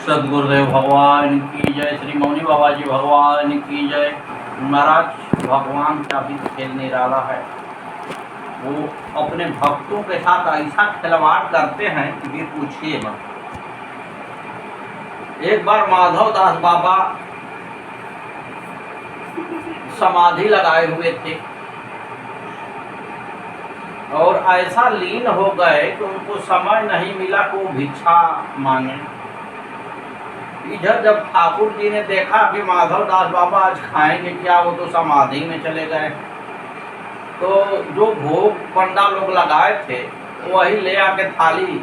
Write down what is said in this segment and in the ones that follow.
सदगुरुदेव भगवान की जय, श्री मौनी बाबा जी भगवान की जय। महाराज भगवान का भी खेल निराला है। वो अपने भक्तों के साथ ऐसा खिलवाड़ करते हैं कि पूछिए मत। एक बार माधव दास बाबा समाधि लगाए हुए थे और ऐसा लीन हो गए कि उनको समय नहीं मिला कि वो भिक्षा मांगे। इधर जब ठाकुर जी ने देखा कि माधव दास बाबा आज खाएंगे क्या, वो तो समाधि में चले गए, तो जो भोग पंडा लोग लगाए थे वही ले आके थाली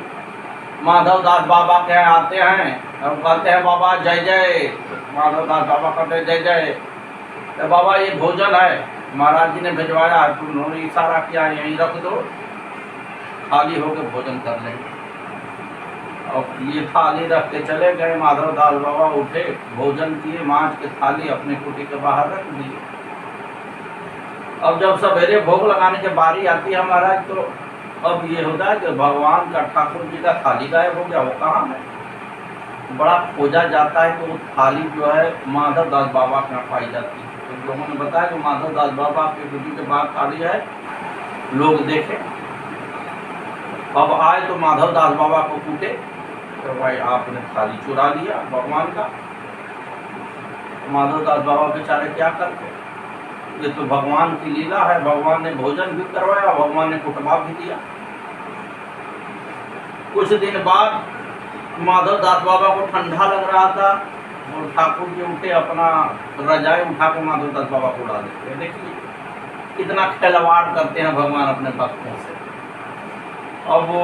माधव दास बाबा के आते हैं और कहते हैं बाबा जय जय। माधव दास बाबा कहते जय जय। तो बाबा ये भोजन है, महाराज जी ने भिजवाया, उन्होंने इशारा किया यहीं रख दो, थाली होकर भोजन कर लेंगे। और ये थाली रख के चले गए। माधव दास बाबा उठे, भोजन किए, मांझ के थाली अपने कुटी के बाहर रख दिए। अब जब सवेरे भोग लगाने की बारी आती है महाराज, तो अब ये होता है कि भगवान का, ठाकुर जी का थाली गायब हो गया, वो कहाँ है। बड़ा खोजा जाता है तो वो थाली जो है माधव दास बाबा के यहाँ पाई जाती है। तो लोगों ने बताया कि माधव दास बाबा के कुटी के बाहर थाली है, लोग देखे। अब आए तो माधव दास बाबा को कूटे, तो भाई आपने थाली चुरा लिया भगवान का। माधव दास बाबा बेचारे क्या करते, ये तो भगवान की लीला है। भगवान ने भोजन भी करवाया, भगवान ने कुटवा भी दिया। कुछ दिन बाद माधव दास बाबा को ठंडा लग रहा था और ठाकुर जी उठे, अपना रजाई उठा के माधव दास बाबा को उड़ा देते। देखिए कितना खिलवाड़ करते हैं भगवान अपने भक्तों से। अब वो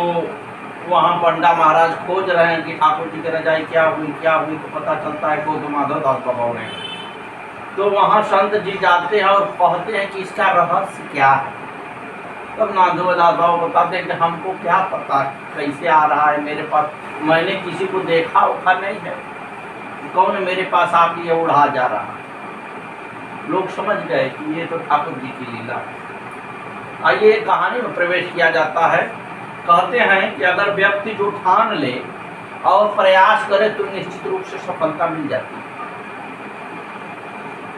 वहाँ पंडा महाराज खोज रहे हैं कि ठाकुर जी की रजाई क्या हुई, तो पता चलता है को तो माधव दास बाबा ने। तो वहाँ संत जी जाते हैं और कहते हैं कि इसका रहस्य क्या है। तब माधव दास बाबा बताते हैं कि हमको क्या पता कैसे आ रहा है मेरे पास, मैंने किसी को देखा उखा नहीं है, कौन मेरे पास आके ये उड़ा जा रहा है। लोग समझ गए कि ये तो ठाकुर जी की लीला है। आइए कहानी में प्रवेश किया जाता है। कहते हैं कि अगर व्यक्ति जो ठान ले और प्रयास करे तो निश्चित रूप से सफलता मिल जाती है।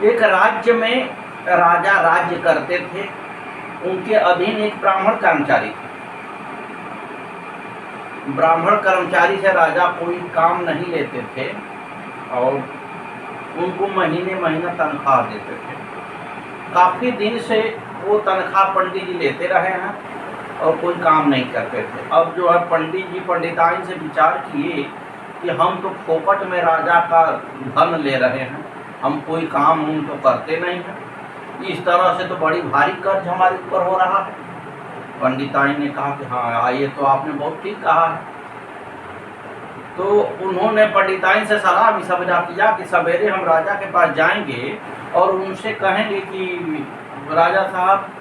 एक राज्य में राजा राज्य करते थे, उनके अधीन एक ब्राह्मण कर्मचारी थे। ब्राह्मण कर्मचारी से राजा कोई काम नहीं लेते थे और उनको महीने महीना तनख्वाह देते थे। काफ़ी दिन से वो तनख्वाह पंडित जी लेते रहे हैं और कोई काम नहीं करते थे। अब जो है पंडित जी पंडिताइन से विचार किए कि हम तो फोकट में राजा का धन ले रहे हैं, हम कोई काम हम तो करते नहीं हैं, इस तरह से तो बड़ी भारी कर्ज हमारे ऊपर हो रहा है। पंडिताइन ने कहा कि हाँ ये तो आपने बहुत ठीक कहा है। तो उन्होंने पंडिताइन से सलाह मशवरा किया कि सवेरे हम राजा के पास जाएंगे और उनसे कहेंगे कि राजा साहब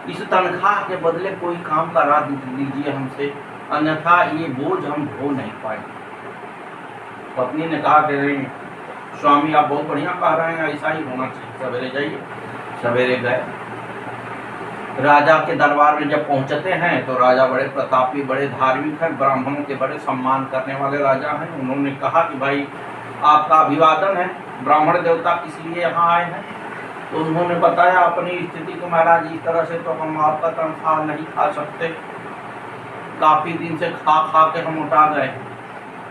इस तनख्वाह के बदले कोई काम करा दीजिए हमसे, अन्यथा ये बोझ हम ढो नहीं पाएंगे। पत्नी ने कहा कि नहीं स्वामी आप बहुत बढ़िया कह रहे हैं, ऐसा ही होना चाहिए, सवेरे जाइए। सवेरे गए, राजा के दरबार में जब पहुंचते हैं तो राजा बड़े प्रतापी, बड़े धार्मिक हैं, ब्राह्मणों के बड़े सम्मान करने वाले राजा हैं। उन्होंने कहा कि भाई आपका अभिवादन है, ब्राह्मण देवता किस लिए यहाँ आए हैं। तो उन्होंने बताया अपनी स्थिति को, महाराज इस तरह से तो हम आपका तनख्वाह नहीं खा सकते, काफ़ी दिन से खा खा के हम उठा गए,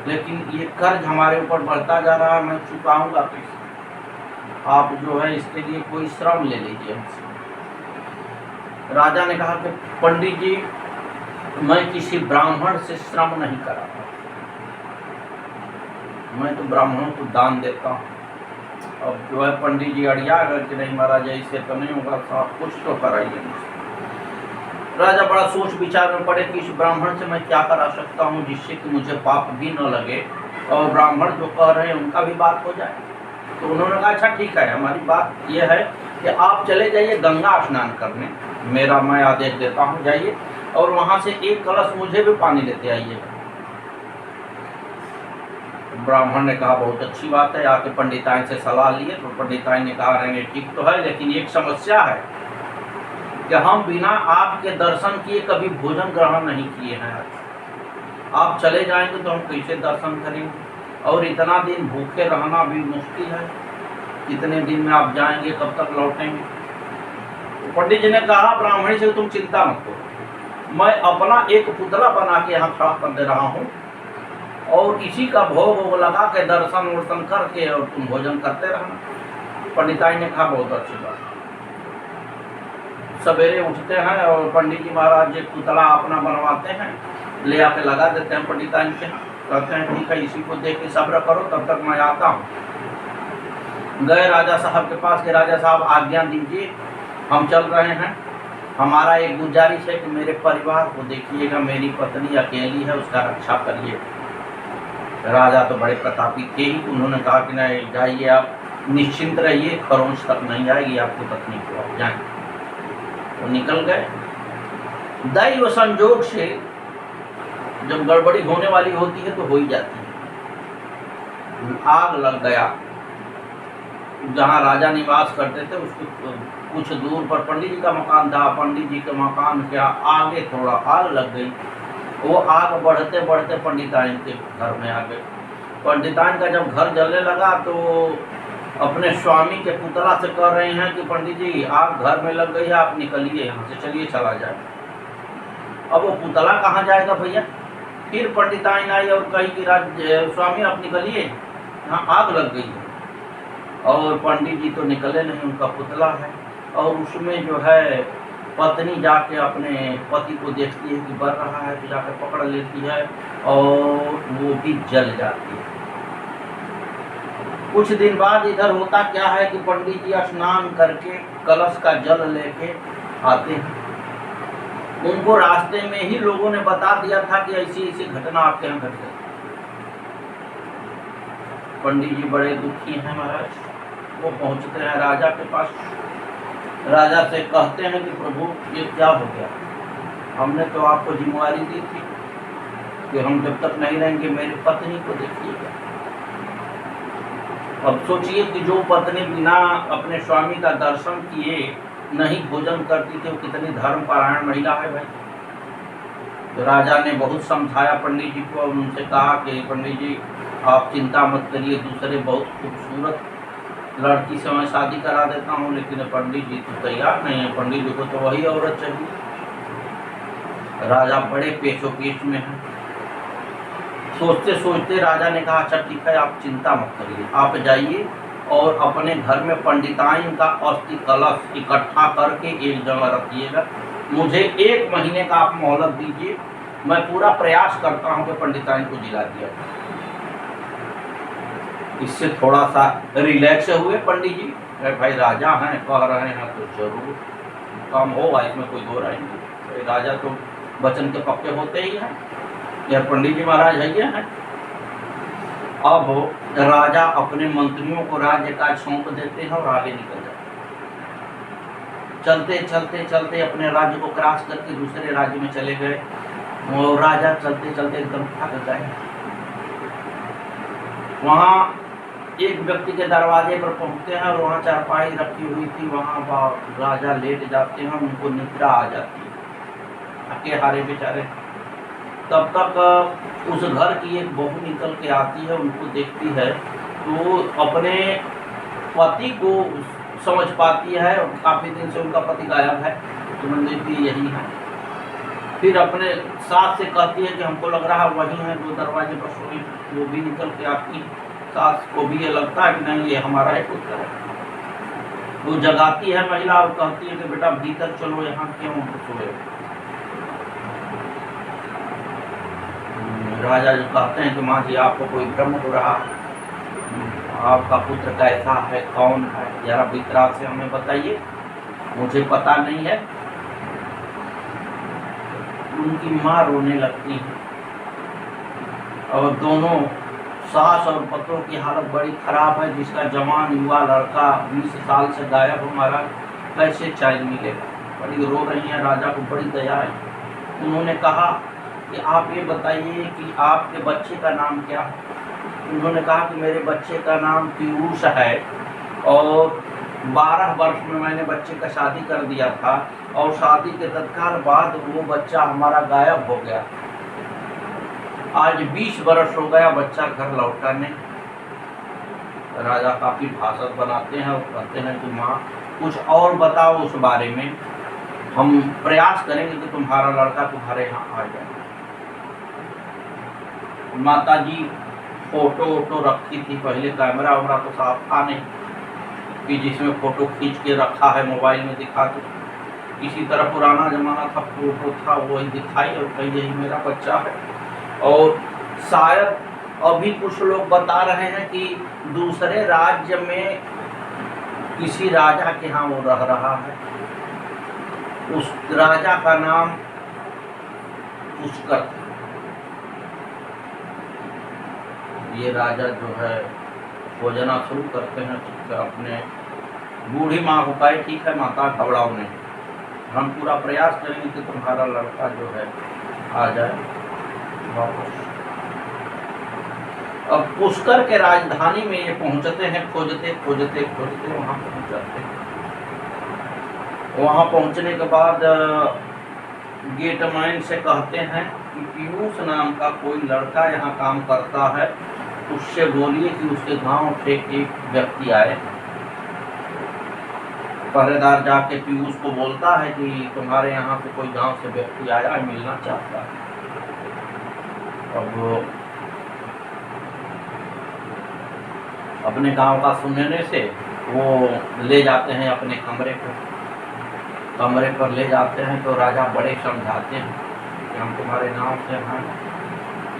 लेकिन ये कर्ज हमारे ऊपर बढ़ता जा रहा है, मैं चुकाऊंगा कैसे, आप जो है इसके लिए कोई श्रम ले लीजिए हमसे। राजा ने कहा कि पंडित जी मैं किसी ब्राह्मण से श्रम नहीं कराता, मैं तो ब्राह्मणों को दान देता हूँ। अब जो है पंडित जी अड़िया अगर कि नहीं महाराज इससे तो नहीं होगा, साहब कुछ तो कराइए मुझसे। राजा बड़ा सोच विचार में पड़े कि इस ब्राह्मण से मैं क्या करा सकता हूँ जिससे कि मुझे पाप भी न लगे और ब्राह्मण जो कह रहे हैं उनका भी बात हो जाए। तो उन्होंने कहा अच्छा ठीक है, हमारी बात यह है कि आप चले जाइए गंगा स्नान करने, मेरा मैं आदेश देता हूँ, जाइए और वहाँ से एक कलश मुझे भी पानी लेते आइएगा। ब्राह्मण ने कहा बहुत अच्छी बात है। आके पंडिताइन से सलाह लिए तो पंडिताइन ने कहा रहेंगे ठीक तो है, लेकिन एक समस्या है कि हम बिना आपके दर्शन किए कभी भोजन ग्रहण नहीं किए हैं, आप चले जाएंगे तो हम कैसे दर्शन करेंगे। और इतना दिन भूखे रहना भी मुश्किल है, कितने दिन में आप जाएंगे, कब तक लौटेंगे। तो पंडित जी ने कहा ब्राह्मणी से तुम चिंता मत करो, मैं अपना एक पुतला बना के यहाँ खड़ा कर दे रहा हूँ और इसी का भोग वोग लगा के दर्शन वर्शन करके और तुम भोजन करते रहना। पंडिताई ने कहा बहुत अच्छी बात। सवेरे उठते हैं और पंडित जी महाराज एक पुतला अपना बनवाते हैं, ले आके लगा देते हैं पंडिताई के यहाँ, कहते हैं ठीक है इसी को देख के सब्र करो तब तक मैं आता हूँ। गए राजा साहब के पास कि राजा साहब आज्ञा दीजिए, हम चल रहे हैं, हमारा एक गुजारिश है कि मेरे परिवार को देखिएगा, मेरी पत्नी अकेली है, उसका रक्षा करिए। राजा तो बड़े प्रतापी थे ही, उन्होंने कहा कि नहीं जाइए आप निश्चिंत रहिए, खरोंच तक नहीं आएगी आपकी पत्नी को, आप जाएं। वो निकल गए। दैव संजोग से जब गड़बड़ी होने वाली होती है तो हो ही जाती है। आग लग गया जहाँ राजा निवास करते थे उसको कुछ दूर पर पंडित जी का मकान था। पंडित जी के मकान के आगे थोड़ा आग लग गई। वो आग बढ़ते बढ़ते पंडिताइन के घर में आ गई। पंडिताइन का जब घर जलने लगा तो अपने स्वामी के पुतला से कह रहे हैं कि पंडित जी आग घर में लग गई है, आप निकलिए यहाँ से, चलिए चला जाए। अब वो पुतला कहाँ जाएगा भैया। फिर पंडिताइन आई और कही कि स्वामी आप निकलिए, यहाँ आग लग गई है। और पंडित जी तो निकले नहीं, उनका पुतला है और उसमें जो है पत्नी जाके अपने पति को देखती है कि बर रहा है तो जाकर पकड़ लेती है और वो भी जल जाती है। कुछ दिन बाद इधर होता क्या है कि पंडित जी स्नान करके कलश का जल लेके आते हैं। उनको रास्ते में ही लोगों ने बता दिया था कि ऐसी ऐसी घटना आपके यहाँ घट गई। पंडित जी बड़े दुखी हैं महाराज। वो पहुंचते हैं राजा के पास, राजा से कहते हैं कि प्रभु ये क्या हो गया, हमने तो आपको जिम्मेवारी दी थी कि हम जब तक नहीं रहेंगे मेरी पत्नी को देखिएगा। अब सोचिए कि जो पत्नी बिना अपने स्वामी का दर्शन किए नहीं भोजन करती थी वो कितनी धर्मपरायण महिला है भाई। तो राजा ने बहुत समझाया पंडित जी को और उनसे कहा कि पंडित जी आप चिंता मत करिए, दूसरे बहुत खूबसूरत लड़की से मैं शादी करा देता हूँ, लेकिन पंडित जी तो तैयार नहीं है, पंडित जी को तो वही औरत चाहिए। राजा बड़े पेचोपेच में हैं। सोचते सोचते राजा ने कहा अच्छा ठीक है आप चिंता मत करिए, आप जाइए और अपने घर में पंडिताइन का अस्थि कलश इकट्ठा करके एक जगह रखिएगा। मुझे 1 महीने का आप मोहलत दीजिए, मैं पूरा प्रयास करता हूँ कि पंडिताइन को जिला दिया। इससे थोड़ा सा रिलैक्स हुए पंडित जी। भाई राजा हैं, कह रहे हैं तो जरूर काम होगा, इसमें कोई दो राय नहीं। राजा तो वचन के पक्के होते ही हैं। यह पंडित जी महाराज हैं। अब राजा अपने मंत्रियों को राज्य का सौंप देते हैं और आगे निकल जाते हैं। चलते चलते चलते अपने राज्य को क्रॉस करके दूसरे राज्य में चले गए और राजा चलते चलते एकदम थक गए। वहाँ एक व्यक्ति के दरवाजे पर पहुँचते हैं और वहाँ चारपाई रखी हुई थी, वहाँ राजा लेट जाते हैं, उनको निद्रा आ जाती है, थके हारे बेचारे। तब तक उस घर की एक बहू निकल के आती है, उनको देखती है तो अपने पति को समझ पाती है और काफ़ी दिन से उनका पति गायब है, तो समझ लेती यही है। फिर अपने सास से कहती है कि हमको लग रहा वही है जो दरवाजे पर सोई, वो भी निकल के आती। सास को भी ये लगता है कि नहीं ये हमारा ही पुत्र है। वो जगाती है महिला और कहती है कि बेटा भीतर चलो, यहाँ क्यों सोए। राजा जो कहते हैं कि माँ जी आपको कोई भ्रम हो रहा, आपका पुत्र कैसा है, कौन है, जरा वितराग से हमें बताइए, मुझे पता नहीं है। उनकी माँ रोने लगती है और दोनों सास और पत्रों की हालत बड़ी खराब है। जिसका जवान युवा लड़का 20 साल से गायब हो, हमारा कैसे चैन मिलेगा। बड़ी रो रही हैं, राजा को बड़ी दया है। उन्होंने कहा कि आप ये बताइए कि आपके बच्चे का नाम क्या है। उन्होंने कहा कि मेरे बच्चे का नाम पीयूष है और 12 वर्ष में मैंने बच्चे का शादी कर दिया था और शादी के तत्काल बाद वो बच्चा हमारा गायब हो गया। आज 20 वर्ष हो गया, बच्चा घर लौटा नहीं। राजा काफी भाषण बनाते हैं और कहते हैं कि माँ कुछ और बताओ उस बारे में, हम प्रयास करेंगे कि तुम्हारा लड़का तुम्हारे यहाँ आ जाए। माता जी फोटो वोटो रखी थी, पहले कैमरा वैमरा तो साफ था नहीं कि जिसमें फोटो खींच के रखा है मोबाइल में दिखा दो। किसी तरह पुराना जमाना था, फोटो था वही दिखाई और कही यही मेरा बच्चा है। और शायद अभी कुछ लोग बता रहे हैं कि दूसरे राज्य में किसी राजा के यहाँ वो रह रहा है, उस राजा का नाम पुष्कर था। ये राजा जो है खोजना शुरू करते हैं तो अपने बूढ़ी माँ को कहे ठीक है माता घबराओ नहीं, हम पूरा प्रयास करेंगे कि तुम्हारा लड़का जो है आ जाए वापस। अब पुष्कर के राजधानी में ये पहुंचते हैं, खोजते खोजते खोजते वहां पहुंच जाते हैं। वहां पहुंचने के बाद गेटमैन से कहते हैं कि पीयूष नाम का कोई लड़का यहाँ काम करता है, उससे बोलिए कि उसके गांव से एक व्यक्ति आए। पहरेदार जाके पीयूष को बोलता है कि तुम्हारे यहाँ से कोई गांव से व्यक्ति आया है, मिलना चाहता है। अब अपने गांव का सुनने से वो ले जाते हैं अपने कमरे पर ले जाते हैं तो राजा बड़े समझाते हैं कि हम तुम्हारे गांव से हैं,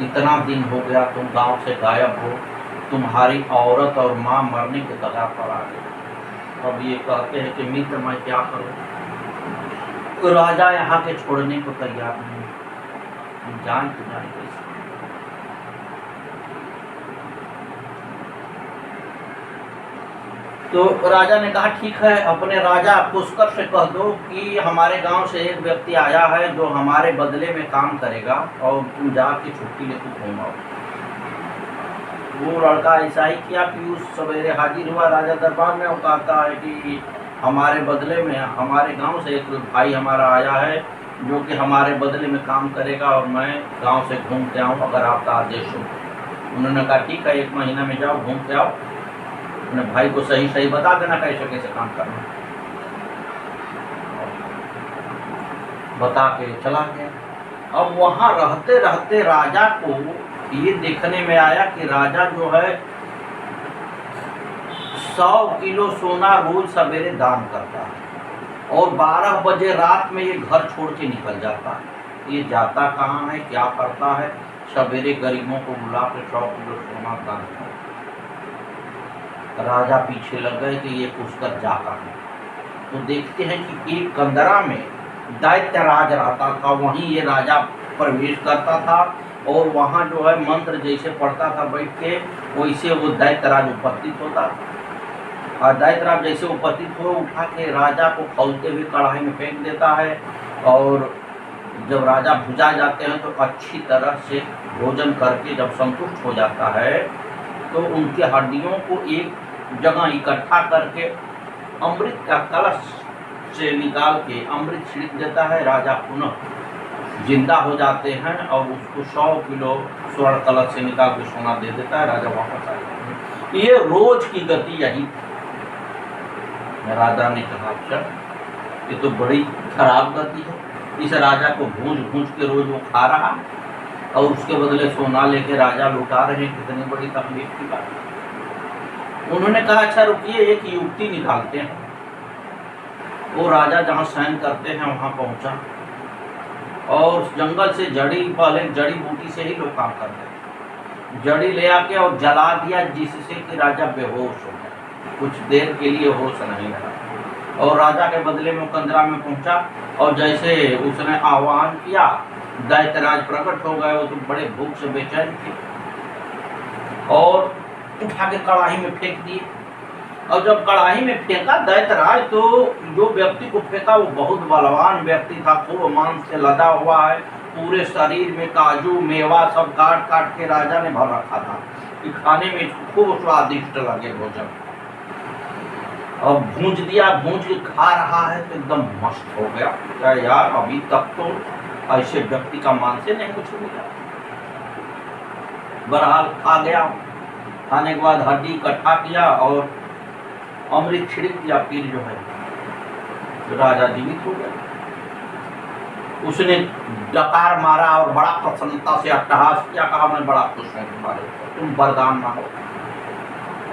इतना दिन हो गया तुम गांव से गायब हो, तुम्हारी औरत और माँ मरने के कगार पर आ गई। अब ये कहते हैं कि मित्र मैं क्या करूं, तो राजा यहाँ के छोड़ने को तैयार नहीं, जान तो जान कैसे। तो राजा ने कहा ठीक है, अपने राजा पुष्कर से कह दो कि हमारे गांव से एक व्यक्ति आया है जो हमारे बदले में काम करेगा और तुम जाके छुट्टी लेकर घूम आओ। वो लड़का ऐसा ही किया, पीयूष सवेरे हाजिर हुआ राजा दरबार में और कहता है कि हमारे बदले में हमारे गांव से एक भाई हमारा आया है जो कि हमारे बदले में काम करेगा और मैं गांव से घूम के आऊँ अगर आपका आदेश हो। उन्होंने कहा ठीक है, 1 महीना में जाओ घूम के आओ, अपने भाई को सही सही बता देना कैसे कैसे काम करना। बता के चला गया। अब वहां रहते रहते राजा को ये देखने में आया कि राजा जो है 100 किलो सोना रोज सवेरे दान करता है और 12 बजे रात में ये घर छोड़ के निकल जाता है। ये जाता कहाँ है, क्या करता है, सवेरे गरीबों को बुला के 100 किलो सोना दान करता। राजा पीछे लग गए कि ये पुष्कर जाता है। तो देखते हैं कि एक कंदरा में दैत्यराज रहता था, वहीं ये राजा प्रवेश करता था और वहाँ जो है मंत्र जैसे पढ़ता था बैठ के, वैसे वो दैत्यराज उपस्थित होता। और दैत्यराज जैसे उपस्थित हो उठा के राजा को खौलते हुए कढ़ाई में फेंक देता है और जब राजा भुजा जाते हैं तो अच्छी तरह से भोजन करके जब संतुष्ट हो जाता है तो उनके हड्डियों को एक जगह इकट्ठा करके अमृत का कलश से निकाल के अमृत छिड़क देता है। राजा पुनः जिंदा हो जाते हैं और उसको 100 किलो स्वर्ण कलश से निकाल के सोना दे देता है। राजा वापस आ जाते हैं। ये रोज की गति यही। राजा ने कहा अच्छा ये तो बड़ी खराब गति है, इस राजा को भूंज भूंज के रोज वो खा रहा और उसके बदले सोना लेके राजा लुटा रहे, कितनी बड़ी तकलीफ की बात। उन्होंने कहा अच्छा रुकिए एक युक्ति निकालते हैं। वो राजा जहाँ शयन करते हैं वहाँ पहुँचा और जंगल से पहले जड़ी बूटी से ही लोग काम करते हैं, जड़ी ले आके और जला दिया जिससे कि राजा बेहोश हो गया, कुछ देर के लिए होश नहीं रहा। और राजा के बदले में कंदरा में पहुँचा और जैसे उसने आह्वान किया दैत्यराज प्रकट हो गए। वो तो बड़े भूख से बेचैन थे और उठा के कढ़ाई में फेंक दिए। और जब कढ़ाई में फेंका दैत्यराज तो जो व्यक्ति को फेंका वो बहुत बलवान व्यक्ति था, खूब मांस से लदा हुआ है, पूरे शरीर में काजू मेवा सब काट काट के राजा ने भर रखा था कि खाने में खूब स्वादिष्ट लगे भोजन। और भूंज दिया, भूंज के खा रहा है तो एकदम मस्त हो गया। क्या यार अभी तक तो ऐसे व्यक्ति का मांस नहीं कुछ मिला। बहरहाल खा गया। खाने के बाद हड्डी इकट्ठा किया और अमृत छिड़क दिया, पीर जो है तो राजा जीवित हो गया। उसने डकार मारा और बड़ा प्रसन्नता से अट्टहास किया, कहा मैं बड़ा खुश हूँ तुम्हारे ऊपर, तुम वरदान मांगो।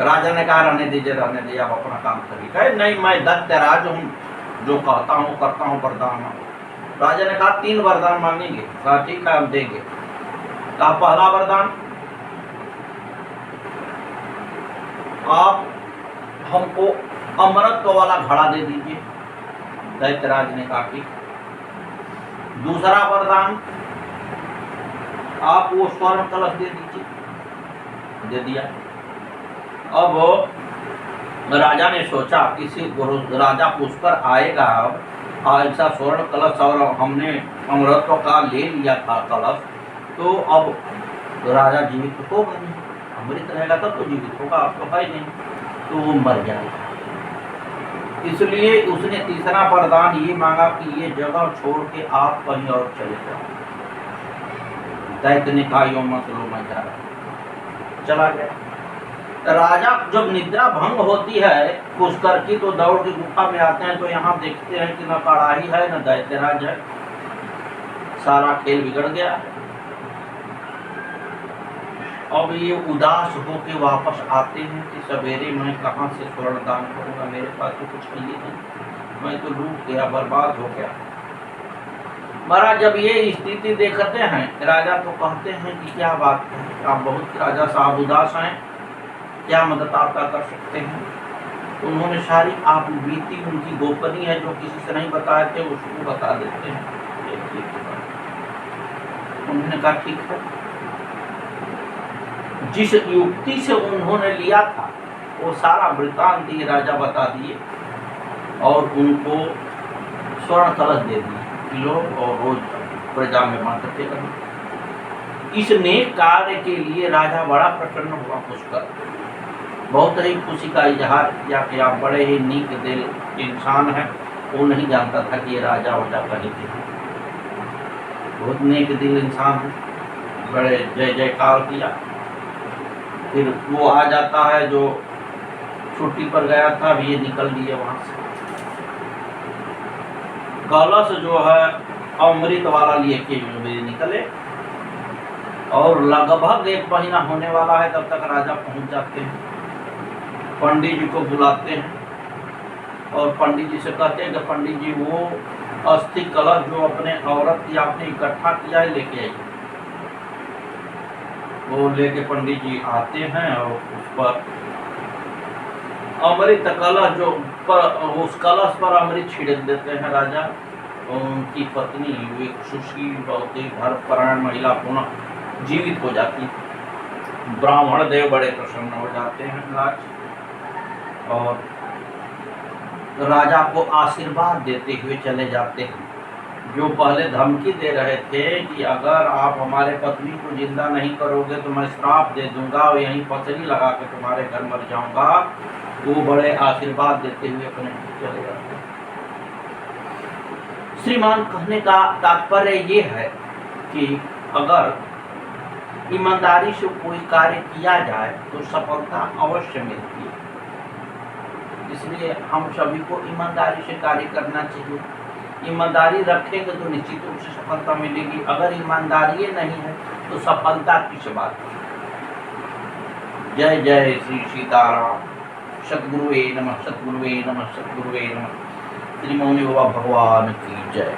राजा ने कहा रहने दीजिए, रहने दीजिए, आप अपना काम करिए। कहे नहीं, मैं दैत्यराज हूँ, जो कहता हूँ करता हूँ, वरदान मांगो। राजा ने कहा 3 वरदान मांगेंगे। कहा ठीक है, हम देंगे। कहा पहला वरदान, आप हमको अमरत्व वाला घड़ा दे दीजिए। दैत्यराज ने कहा ठीक। दूसरा वरदान, आप वो स्वर्ण कलश दे दीजिए। दे दिया। अब राजा ने सोचा किसी राजा पुष्कर आएगा, अब ऐसा स्वर्ण कलश और हमने अमरत्व का ले लिया था कलश, तो अब राजा जीवित होगा नहीं, अमृत रहेगा तब तो जीवित होगा, अब तो है नहीं, तो वो मर जाएगा। इसलिए उसने तीसरा वरदान ये मांगा कि ये जगह छोड़ के आप कहीं और चले जाओ। दैत्य ने कहा यो मत लो, मैं जा रहा, चला गया। राजा जब निद्रा भंग होती है पुष्कर की, तो दौड़ की गुफा में आते हैं, तो यहाँ देखते हैं कि न कड़ाही है न दैत्यराज है, सारा खेल बिगड़ गया। अब ये उदास होके वापस आते हैं कि सवेरे मैं कहाँ से स्वर्ण दान करूँगा, मेरे पास तो कुछ नहीं है, मैं तो डूब गया, बर्बाद हो गया। महाराज जब ये स्थिति देखते हैं राजा, तो कहते हैं कि क्या बात है, आप बहुत राजा साहब उदास हैं, क्या मदद आपका कर सकते हैं। तो उन्होंने सारी आप बीती उनकी गोपनीय है जो किसी से नहीं बताए थे, उसको बता देते हैं। उन्होंने कहा ठीक है। जिस युक्ति से उन्होंने लिया था वो सारा वृत्तांत ये राजा बता दिए और उनको स्वर्ण कलश दे दिए, किलो और रोज प्रजा में बांटते रहे। इस नेक कार्य के लिए राजा बड़ा प्रसन्न हुआ पुष्कर, बहुत ही खुशी का इजहार किया कि आप बड़े ही नेक दिल इंसान हैं। वो नहीं जानता था कि ये राजा वजह कहीं थे, बहुत नेक दिल इंसान है। बड़े जय जयकार किया। फिर वो आ जाता है जो छुट्टी पर गया था, अब ये निकल लिए वहां से। कलश जो है अमृत वाला लिए के निकले और लगभग 1 महीना होने वाला है, तब तक राजा पहुंच जाते हैं। पंडित जी को बुलाते हैं और पंडित जी से कहते हैं कि पंडित जी वो अस्थि कलश जो अपने औरत की आपने इकट्ठा किया है लेके आइए। वो लेके पंडित जी आते हैं और उस पर अमृत कलश जो पर उस कलश पर अमृत छिड़क देते हैं राजा। और उनकी पत्नी एक सुशील बहुत ही धर्मपरायण महिला पुनः जीवित हो जाती है। ब्राह्मण देव बड़े प्रसन्न हो जाते हैं राज और राजा को आशीर्वाद देते हुए चले जाते हैं। जो पहले धमकी दे रहे थे कि अगर आप हमारे पत्नी को जिंदा नहीं करोगे तो मैं श्राप दे दूंगा और यहीं पसरी लगा के तुम्हारे घर मर जाऊंगा, वो बड़े आशीर्वाद देते हुए अपने चले जाते हैं। श्रीमान कहने का तात्पर्य ये है कि अगर ईमानदारी से कोई कार्य किया जाए तो सफलता अवश्य मिलती है। इसलिए हम सभी को ईमानदारी से कार्य करना चाहिए। ईमानदारी रखेंगे तो निश्चित रूप से सफलता मिलेगी। अगर ईमानदारी नहीं है तो सफलता किस बात की। जय जय श्री सीताराम। सद्गुरुवे नमः, सद्गुरुवे नमः, सद्गुरुवे नमः। श्री मौनी बाबा भगवान की जय।